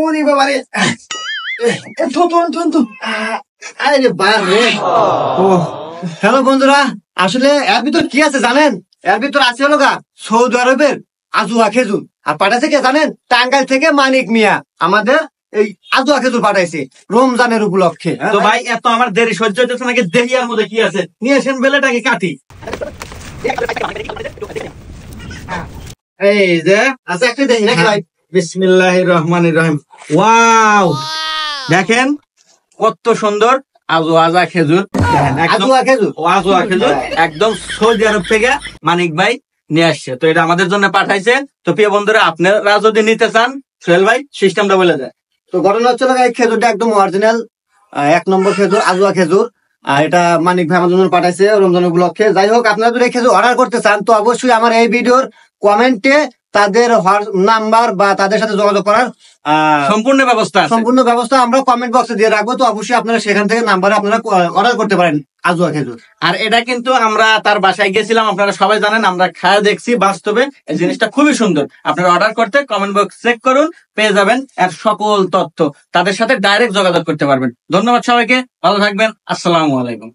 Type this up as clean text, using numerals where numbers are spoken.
ওরে বাবারে আরে বারে ও হ্যালো বন্ধুরা, আসলে এর ভিতর কি আছে জানেন? এর ভিতর আছে হলো গা সৌদি আরবের আজুয়া খেজুর, আর পাঠাইছে কে জানেন? টাঙ্গাইল থেকে মানিক মিয়া আমাদের এই আজুয়া খেজুর পাঠাইছে রমজানের উপলক্ষে। তো ভাই এত আমার দেরি সহ্য হইতেছে নাকি? দেখি আর মধ্যে কি আছে, নিয়ে আসেন বেলেটাকে কাটি। এই যে আচ্ছা একটু দেখি নাকি ভাই? বিসমিল্লাহির রহমানির রহিম। ওয়াও, দেখেন কত সুন্দর আজওয়াজা খেজুর। দেখেন আজুয়া খেজুর, আজওয়া খেজুর একদম সৌদি আরব থেকে মানিক ভাই নিয়ে আসছে। তো এটা আমাদের জন্য পাঠাইছে। তো প্রিয় বন্ধুরা, আপনারা যদি নিতে চান, সোহেল ভাই সিস্টেমটা বলে দেয়। তো ঘটনা হচ্ছে এই খেজুরটা একদম অরিজিনাল 1 নম্বর খেজুর, আজুয়া খেজুর। আর এটা মানিক ভাই আমার জন্য পাঠাইছে রমজান উপলক্ষে। যাই হোক, আপনারা যদি এই খেজুর অর্ডার করতে চান তো অবশ্যই আমার এই ভিডিওর কমেন্টে তাদের নাম্বার বা তাদের সাথে যোগাযোগ করার সম্পূর্ণ ব্যবস্থা আমরা কমেন্ট বক্সে দিয়ে রাখবো। তো অবশ্যই আপনারা সেখান থেকে নাম্বারে আপনারা অর্ডার করতে পারেন আজুয়া খেজুর। আর এটা কিন্তু আমরা তার বাসায় গেছিলাম, আপনারা সবাই জানেন, আমরা খায় দেখছি বাস্তবে এই জিনিসটা খুবই সুন্দর। আপনারা অর্ডার করতে কমেন্ট বক্স চেক করুন, পেয়ে যাবেন এর সকল তথ্য। তাদের সাথে ডাইরেক্ট যোগাযোগ করতে পারবেন। ধন্যবাদ সবাইকে, ভালো থাকবেন, আসসালামু আলাইকুম।